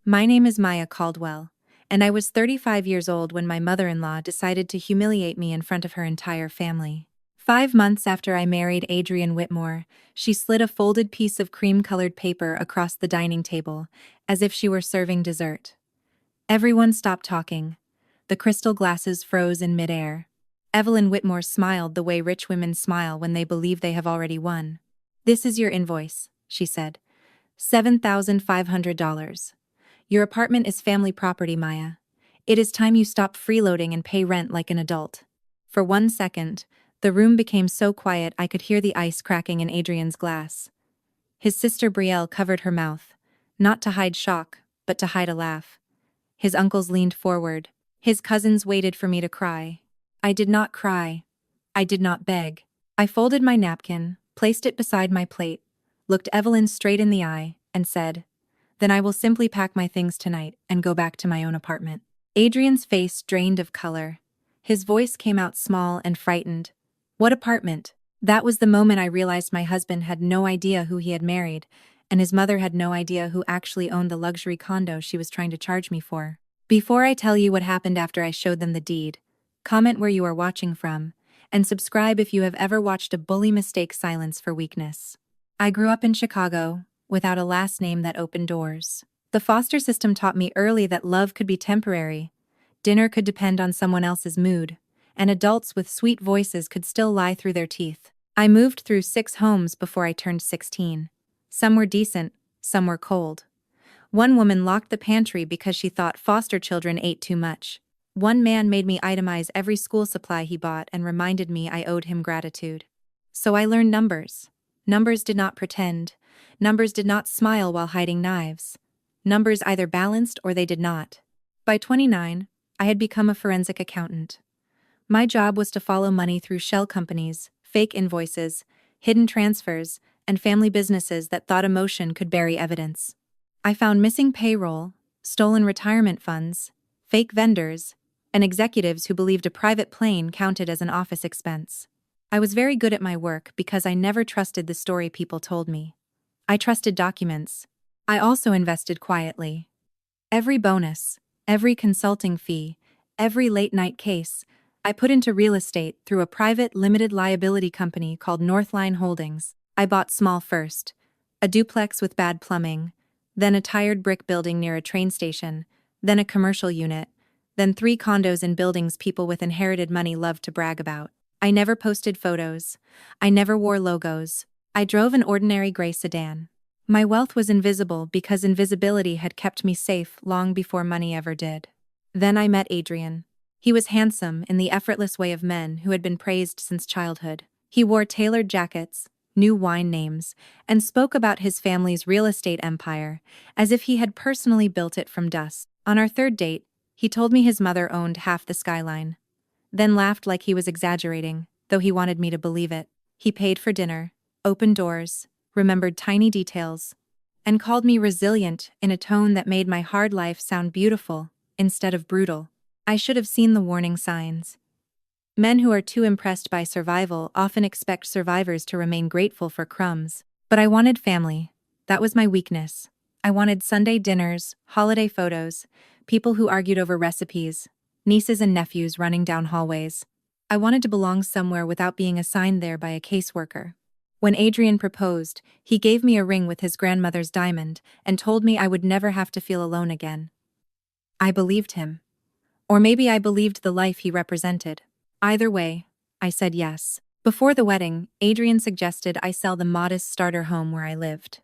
My name is Maya Caldwell, and I was 35 years old when my mother-in-law decided to humiliate me in front of her entire family. 5 months after I married Adrian Whitmore, she slid a folded piece of cream-colored paper across the dining table, as if she were serving dessert. Everyone stopped talking. The crystal glasses froze in midair. Evelyn Whitmore smiled the way rich women smile when they believe they have already won. "This is your invoice," she said. $7,500. Your apartment is family property, Maya. It is time you stop freeloading and pay rent like an adult. For 1 second, the room became so quiet I could hear the ice cracking in Adrian's glass. His sister Brielle covered her mouth, not to hide shock, but to hide a laugh. His uncles leaned forward. His cousins waited for me to cry. I did not cry. I did not beg. I folded my napkin, placed it beside my plate, looked Evelyn straight in the eye, and said, "Then I will simply pack my things tonight and go back to my own apartment." Adrian's face drained of color. His voice came out small and frightened. "What apartment?" That was the moment I realized my husband had no idea who he had married, and his mother had no idea who actually owned the luxury condo she was trying to charge me for. Before I tell you what happened after I showed them the deed, comment where you are watching from, and subscribe if you have ever watched a bully mistake silence for weakness. I grew up in Chicago, without a last name that opened doors. The foster system taught me early that love could be temporary, dinner could depend on someone else's mood, and adults with sweet voices could still lie through their teeth. I moved through 6 homes before I turned 16. Some were decent, some were cold. One woman locked the pantry because she thought foster children ate too much. One man made me itemize every school supply he bought and reminded me I owed him gratitude. So I learned numbers. Numbers did not pretend. Numbers did not smile while hiding knives. Numbers either balanced or they did not. By 29, I had become a forensic accountant. My job was to follow money through shell companies, fake invoices, hidden transfers, and family businesses that thought emotion could bury evidence. I found missing payroll, stolen retirement funds, fake vendors, and executives who believed a private plane counted as an office expense. I was very good at my work because I never trusted the story people told me. I trusted documents. I also invested quietly. Every bonus, every consulting fee, every late-night case, I put into real estate through a private limited liability company called Northline Holdings. I bought small first, a duplex with bad plumbing, then a tired brick building near a train station, then a commercial unit, then 3 condos in buildings people with inherited money loved to brag about. I never posted photos. I never wore logos. I drove an ordinary gray sedan. My wealth was invisible because invisibility had kept me safe long before money ever did. Then I met Adrian. He was handsome in the effortless way of men who had been praised since childhood. He wore tailored jackets, knew wine names, and spoke about his family's real estate empire, as if he had personally built it from dust. On our 3rd date, he told me his mother owned half the skyline, then laughed like he was exaggerating, though he wanted me to believe it. He paid for dinner, opened doors, remembered tiny details, and called me resilient in a tone that made my hard life sound beautiful instead of brutal. I should have seen the warning signs. Men who are too impressed by survival often expect survivors to remain grateful for crumbs. But I wanted family. That was my weakness. I wanted Sunday dinners, holiday photos, people who argued over recipes, nieces and nephews running down hallways. I wanted to belong somewhere without being assigned there by a caseworker. When Adrian proposed, he gave me a ring with his grandmother's diamond and told me I would never have to feel alone again. I believed him. Or maybe I believed the life he represented. Either way, I said yes. Before the wedding, Adrian suggested I sell the modest starter home where I lived.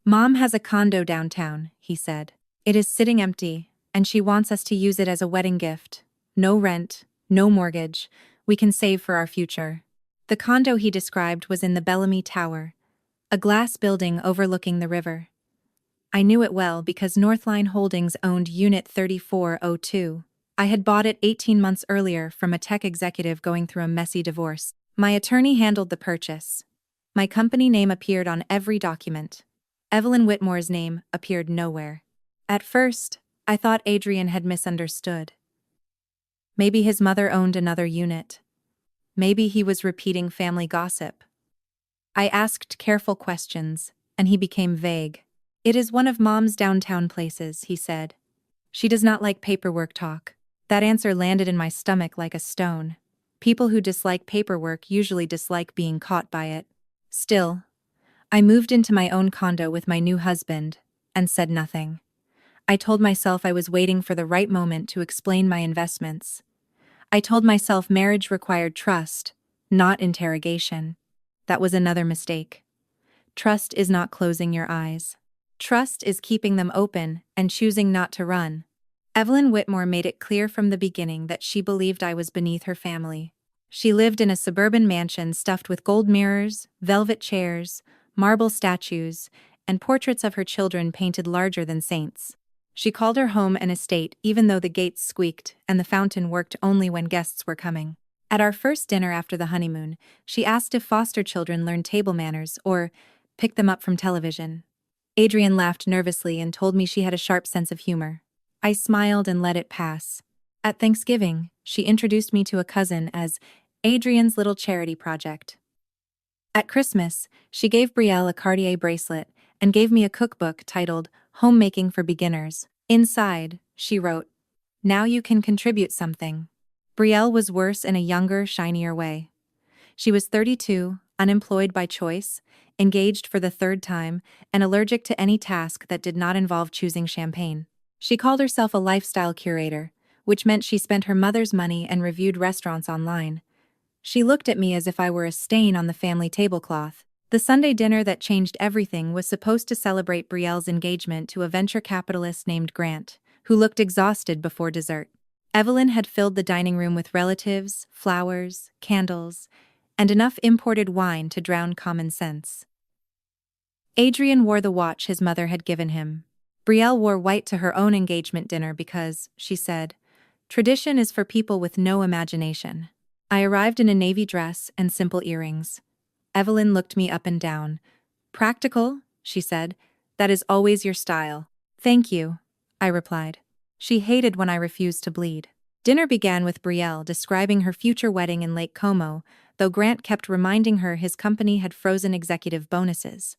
"Mom has a condo downtown," he said. "It is sitting empty, and she wants us to use it as a wedding gift. No rent, no mortgage. We can save for our future." The condo he described was in the Bellamy Tower, a glass building overlooking the river. I knew it well because Northline Holdings owned Unit 3402. I had bought it 18 months earlier from a tech executive going through a messy divorce. My attorney handled the purchase. My company name appeared on every document. Evelyn Whitmore's name appeared nowhere. At first, I thought Adrian had misunderstood. Maybe his mother owned another unit. Maybe he was repeating family gossip. I asked careful questions, and he became vague. It is one of Mom's downtown places, he said. She does not like paperwork talk. That answer landed in my stomach like a stone. People who dislike paperwork usually dislike being caught by it. Still, I moved into my own condo with my new husband and said nothing. I told myself I was waiting for the right moment to explain my investments. I told myself marriage required trust, not interrogation. That was another mistake. Trust is not closing your eyes. Trust is keeping them open and choosing not to run. Evelyn Whitmore made it clear from the beginning that she believed I was beneath her family. She lived in a suburban mansion stuffed with gold mirrors, velvet chairs, marble statues, and portraits of her children painted larger than saints. She called her home an estate even though the gates squeaked and the fountain worked only when guests were coming. At our first dinner after the honeymoon, she asked if foster children learned table manners or picked them up from television. Adrian laughed nervously and told me she had a sharp sense of humor. I smiled and let it pass. At Thanksgiving, she introduced me to a cousin as Adrian's little charity project. At Christmas, she gave Brielle a Cartier bracelet and gave me a cookbook titled Homemaking for Beginners. Inside, she wrote, "Now you can contribute something." Brielle was worse in a younger, shinier way. She was 32, unemployed by choice, engaged for the third time, and allergic to any task that did not involve choosing champagne. She called herself a lifestyle curator, which meant she spent her mother's money and reviewed restaurants online. She looked at me as if I were a stain on the family tablecloth. The Sunday dinner that changed everything was supposed to celebrate Brielle's engagement to a venture capitalist named Grant, who looked exhausted before dessert. Evelyn had filled the dining room with relatives, flowers, candles, and enough imported wine to drown common sense. Adrian wore the watch his mother had given him. Brielle wore white to her own engagement dinner because, she said, tradition is for people with no imagination. I arrived in a navy dress and simple earrings. Evelyn looked me up and down. "Practical," she said. "That is always your style." "Thank you," I replied. She hated when I refused to bleed. Dinner began with Brielle describing her future wedding in Lake Como, though Grant kept reminding her his company had frozen executive bonuses.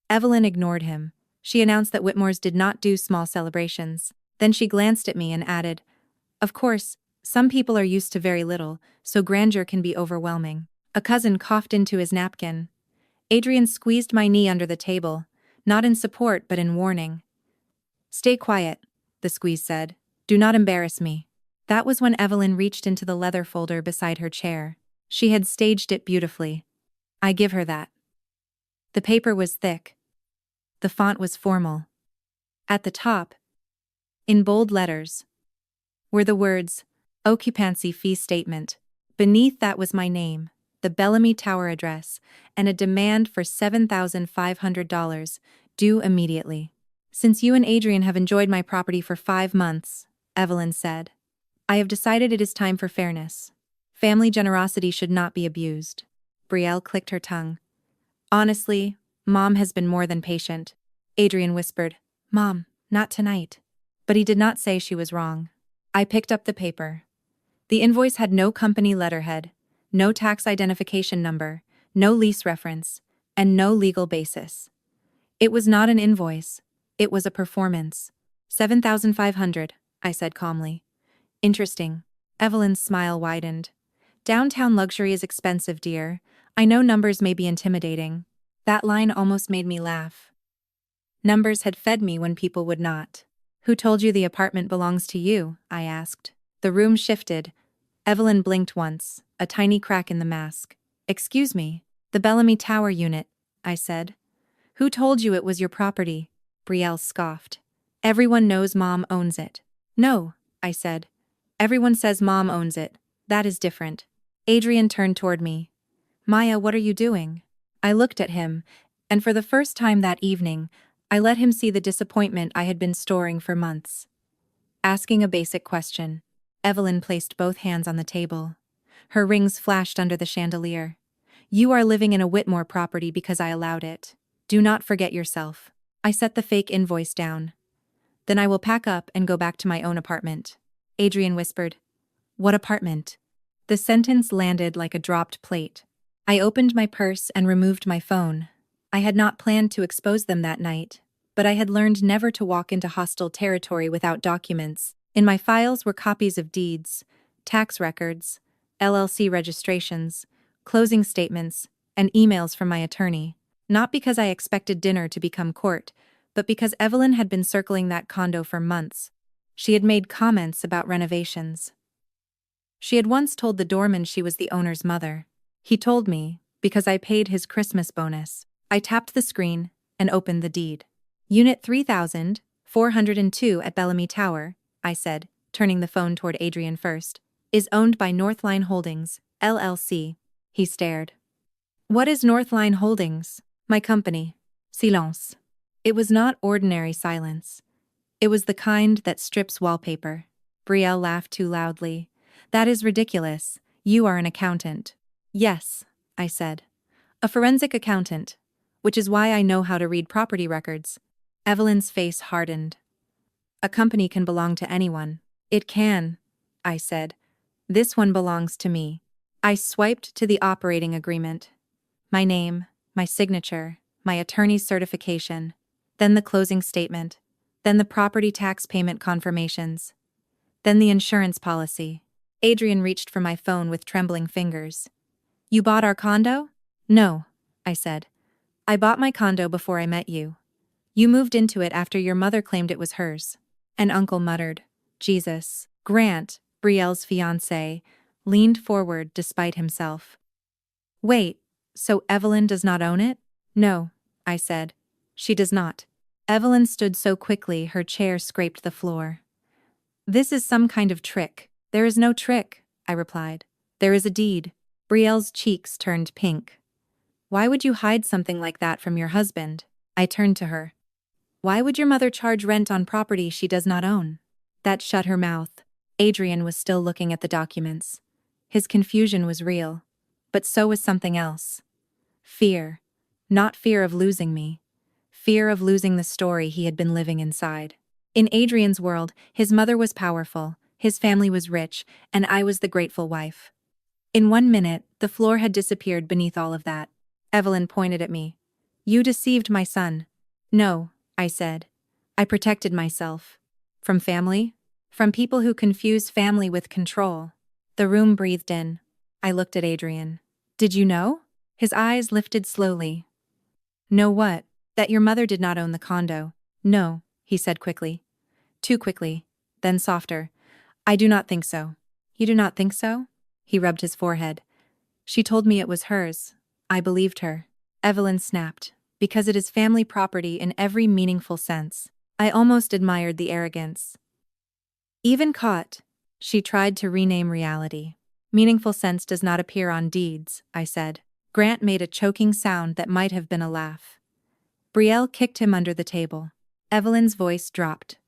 Evelyn ignored him. She announced that Whitmore's did not do small celebrations. Then she glanced at me and added, "Of course, some people are used to very little, so grandeur can be overwhelming." A cousin coughed into his napkin. Adrian squeezed my knee under the table, not in support but in warning. "Stay quiet," the squeeze said. "Do not embarrass me." That was when Evelyn reached into the leather folder beside her chair. She had staged it beautifully. I give her that. The paper was thick. The font was formal. At the top, in bold letters, were the words, "Occupancy Fee Statement." Beneath that was my name, the Bellamy Tower address, and a demand for $7,500, due immediately. "Since you and Adrian have enjoyed my property for 5 months," Evelyn said, "I have decided it is time for fairness. Family generosity should not be abused." Brielle clicked her tongue. "Honestly, Mom has been more than patient." Adrian whispered, "Mom, not tonight." But he did not say she was wrong. I picked up the paper. The invoice had no company letterhead, no tax identification number, no lease reference, and no legal basis. It was not an invoice. It was a performance. $7,500, I said calmly. "Interesting." Evelyn's smile widened. "Downtown luxury is expensive, dear. I know numbers may be intimidating." That line almost made me laugh. Numbers had fed me when people would not. "Who told you the apartment belongs to you?" I asked. The room shifted. Evelyn blinked once, a tiny crack in the mask. "Excuse me, the Bellamy Tower unit," I said. "Who told you it was your property?" Brielle scoffed. "Everyone knows Mom owns it." "No," I said. "Everyone says Mom owns it. That is different." Adrian turned toward me. "Maya, what are you doing?" I looked at him, and for the first time that evening, I let him see the disappointment I had been storing for months. Asking a basic question. Evelyn placed both hands on the table. Her rings flashed under the chandelier. "You are living in a Whitmore property because I allowed it. Do not forget yourself." I set the fake invoice down. "Then I will pack up and go back to my own apartment." Adrian whispered, "What apartment?" The sentence landed like a dropped plate. I opened my purse and removed my phone. I had not planned to expose them that night, but I had learned never to walk into hostile territory without documents. In my files were copies of deeds, tax records, LLC registrations, closing statements, and emails from my attorney. Not because I expected dinner to become court, but because Evelyn had been circling that condo for months. She had made comments about renovations. She had once told the doorman she was the owner's mother. He told me, because I paid his Christmas bonus. I tapped the screen and opened the deed. Unit 3402 at Bellamy Tower, I said, turning the phone toward Adrian first, is owned by Northline Holdings, LLC. He stared. What is Northline Holdings? My company. Silence. It was not ordinary silence. It was the kind that strips wallpaper. Brielle laughed too loudly. That is ridiculous. You are an accountant. Yes, I said. A forensic accountant, which is why I know how to read property records. Evelyn's face hardened. A company can belong to anyone. It can, I said. This one belongs to me. I swiped to the operating agreement. My name, my signature, my attorney's certification, then the closing statement, then the property tax payment confirmations, then the insurance policy. Adrian reached for my phone with trembling fingers. You bought our condo? No, I said. I bought my condo before I met you. You moved into it after your mother claimed it was hers. And Uncle muttered, Jesus. Grant, Brielle's fiancé, leaned forward despite himself. Wait, so Evelyn does not own it? No, I said. She does not. Evelyn stood so quickly her chair scraped the floor. This is some kind of trick. There is no trick, I replied. There is a deed. Brielle's cheeks turned pink. Why would you hide something like that from your husband? I turned to her. Why would your mother charge rent on property she does not own? That shut her mouth. Adrian was still looking at the documents. His confusion was real, but so was something else. Fear. Not fear of losing me. Fear of losing the story he had been living inside. In Adrian's world, his mother was powerful, his family was rich, and I was the grateful wife. In 1 minute, the floor had disappeared beneath all of that. Evelyn pointed at me. You deceived my son. No, I said. I protected myself. From family? From people who confuse family with control. The room breathed in. I looked at Adrian. Did you know? His eyes lifted slowly. Know what? That your mother did not own the condo. No, he said quickly. Too quickly. Then softer. I do not think so. You do not think so? He rubbed his forehead. She told me it was hers. I believed her. Evelyn snapped. Because it is family property in every meaningful sense. I almost admired the arrogance. Even caught. She tried to rename reality. Meaningful sense does not appear on deeds, I said. Grant made a choking sound that might have been a laugh. Brielle kicked him under the table. Evelyn's voice dropped.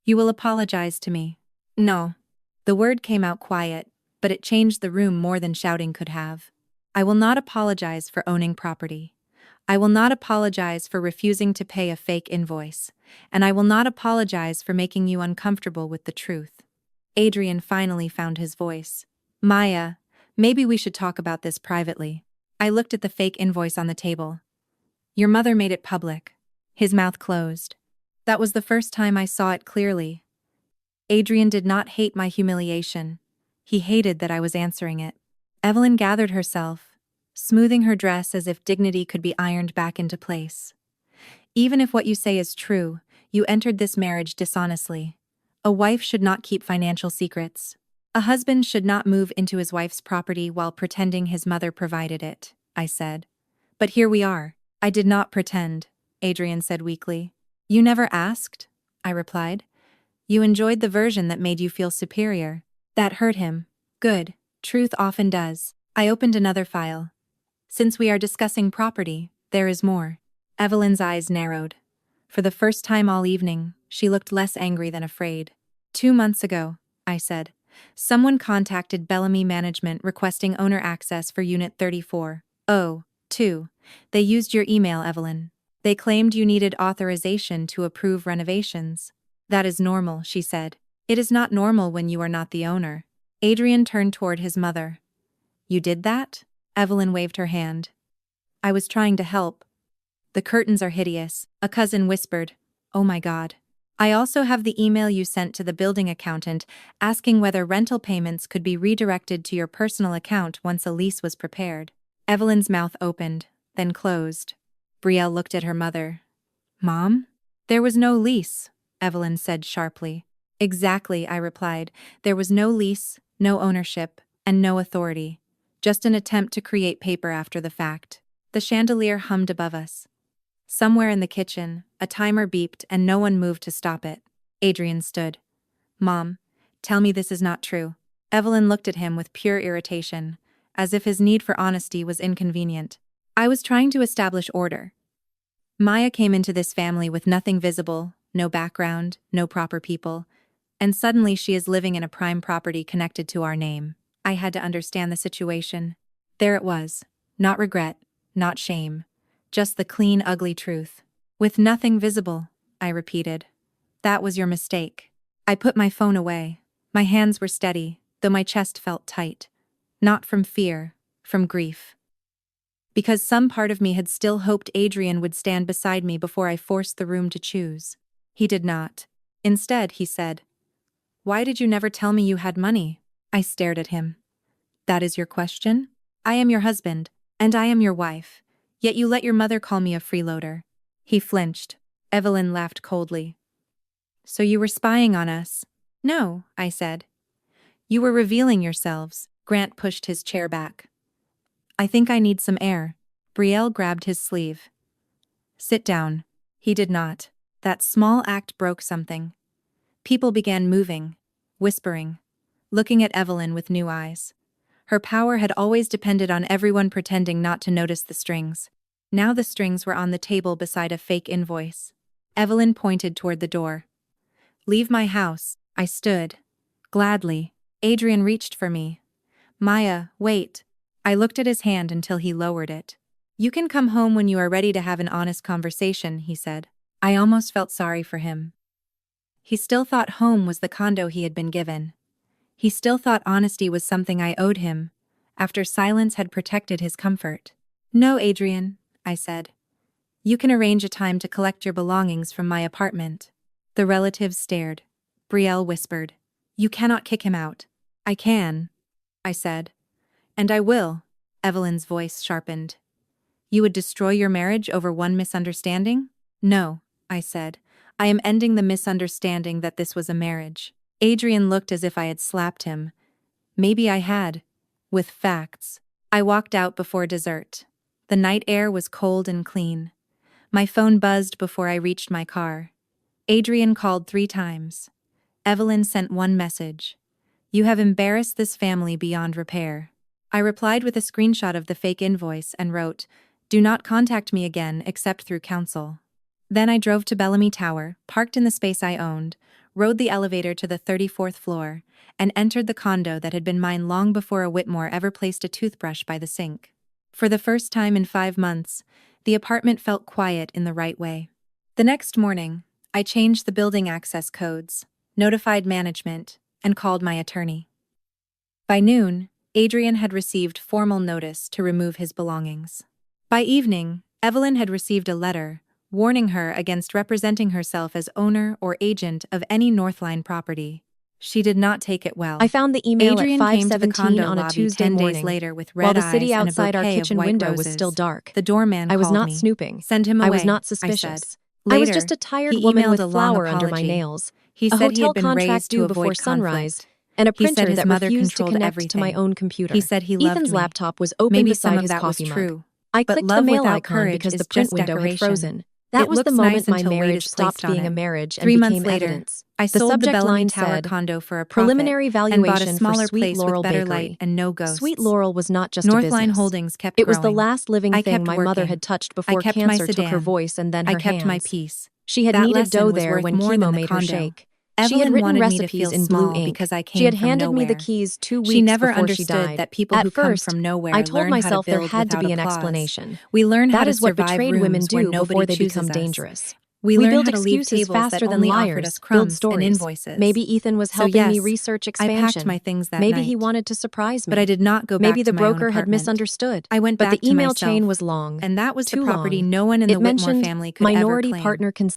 You will apologize to me. No. The word came out quiet, but it changed the room more than shouting could have. I will not apologize for owning property. I will not apologize for refusing to pay a fake invoice, and I will not apologize for making you uncomfortable with the truth. Adrian finally found his voice. Maya, maybe we should talk about this privately. I looked at the fake invoice on the table. Your mother made it public. His mouth closed. That was the first time I saw it clearly. Adrian did not hate my humiliation. He hated that I was answering it. Evelyn gathered herself, smoothing her dress as if dignity could be ironed back into place. Even if what you say is true, you entered this marriage dishonestly. A wife should not keep financial secrets. A husband should not move into his wife's property while pretending his mother provided it, I said. But here we are. I did not pretend, Adrian said weakly. You never asked, I replied. You enjoyed the version that made you feel superior. That hurt him. Good. Truth often does. I opened another file. Since we are discussing property, there is more. Evelyn's eyes narrowed. For the first time all evening, she looked less angry than afraid. 2 months ago, I said, someone contacted Bellamy Management requesting owner access for Unit 3402. They used your email, Evelyn. They claimed you needed authorization to approve renovations. That is normal, she said. It is not normal when you are not the owner. Adrian turned toward his mother. You did that? Evelyn waved her hand. I was trying to help. The curtains are hideous, a cousin whispered. Oh my God. I also have the email you sent to the building accountant asking whether rental payments could be redirected to your personal account once a lease was prepared. Evelyn's mouth opened, then closed. Brielle looked at her mother. Mom? There was no lease, Evelyn said sharply. Exactly, I replied. There was no lease, no ownership, and no authority. Just an attempt to create paper after the fact. The chandelier hummed above us. Somewhere in the kitchen, a timer beeped and no one moved to stop it. Adrian stood. Mom, tell me this is not true. Evelyn looked at him with pure irritation, as if his need for honesty was inconvenient. I was trying to establish order. Maya came into this family with nothing visible, no background, no proper people, and suddenly she is living in a prime property connected to our name. I had to understand the situation. There it was. Not regret, not shame. Just the clean, ugly truth. With nothing visible, I repeated. That was your mistake. I put my phone away. My hands were steady, though my chest felt tight. Not from fear, from grief. Because some part of me had still hoped Adrian would stand beside me before I forced the room to choose. He did not. Instead, he said, "Why did you never tell me you had money?" I stared at him. That is your question? I am your husband, and I am your wife. Yet you let your mother call me a freeloader. He flinched. Evelyn laughed coldly. So you were spying on us? No, I said. You were revealing yourselves. Grant pushed his chair back. I think I need some air. Brielle grabbed his sleeve. Sit down. He did not. That small act broke something. People began moving, whispering, looking at Evelyn with new eyes. Her power had always depended on everyone pretending not to notice the strings. Now the strings were on the table beside a fake invoice. Evelyn pointed toward the door. Leave my house. I stood. Gladly. Adrian reached for me. Maya, wait. I looked at his hand until he lowered it. You can come home when you are ready to have an honest conversation, he said. I almost felt sorry for him. He still thought home was the condo he had been given. He still thought honesty was something I owed him, after silence had protected his comfort. No, Adrian, I said. You can arrange a time to collect your belongings from my apartment. The relatives stared. Brielle whispered, You cannot kick him out. I can, I said. And I will, Evelyn's voice sharpened. You would destroy your marriage over one misunderstanding? No, I said. I am ending the misunderstanding that this was a marriage. Adrian looked as if I had slapped him. Maybe I had. With facts. I walked out before dessert. The night air was cold and clean. My phone buzzed before I reached my car. Adrian called 3 times. Evelyn sent one message. You have embarrassed this family beyond repair. I replied with a screenshot of the fake invoice and wrote, Do not contact me again except through counsel. Then I drove to Bellamy Tower, parked in the space I owned, rode the elevator to the 34th floor, and entered the condo that had been mine long before a Whitmore ever placed a toothbrush by the sink. For the first time in 5 months, the apartment felt quiet in the right way. The next morning, I changed the building access codes, notified management, and called my attorney. By noon, Adrian had received formal notice to remove his belongings. By evening, Evelyn had received a letter warning her against representing herself as owner or agent of any Northline property. She did not take it well. I found the email Adrian at came to the 5:17 condo on a lobby Tuesday 10 days morning, later with while red the city eyes and a outside our bouquet kitchen of white window roses. was still dark. The doorman I was called not me. snooping. Send him away, I was not I suspicious. said. I was Later, just a tired he woman emailed with a long flour under my apology. nails, He a said he hotel had been contract raised to due avoid before sunrise, conflict. and a He said printer his that mother refused to controlled connect to my everything. own computer. He said he loved Ethan's me. laptop was open Maybe beside some of his that was coffee mug. true. I But clicked the love mail without icon courage because is the print just window had decoration. frozen. That It was the looks moment nice my until weight marriage is placed stopped on being a it. marriage and 3 months became later, evidence. I The sold the subject Bellamy line Tower said, condo for a profit Preliminary and bought a valuation for smaller Sweet place Laurel with better Bakery. light and no ghosts. Sweet Laurel was not just a Northline business. Holdings kept It was the growing. last living I thing kept my mother working. had touched I before kept my cancer took her sedan. voice and then I her kept my hands. peace. She had That kneaded lesson dough was there worth when more chemo than the made her condo. shake. She had Evelyn written wanted me to recipes feel in blue small ink. because I She had came from handed me the nowhere. keys 2 She weeks never before she understood died. that people At who come first, from nowhere I told learn how to myself there build had to without be an applause. explanation. We learn how That to is what survive betrayed women rooms where do nobody before they chooses become us. dangerous. We We learn build how to leave excuses tables that faster than only offered us liars, build crumbs and stories. invoices. Maybe Ethan was So helping me yes, research I packed expansion. my things that Maybe night. he wanted to surprise But I me. did not go Maybe back the to my own broker had apartment. misunderstood. I went But back the to email myself, chain was long, and that was the too property long. no one in It the Whitmore mentioned family could ever minority claim. partner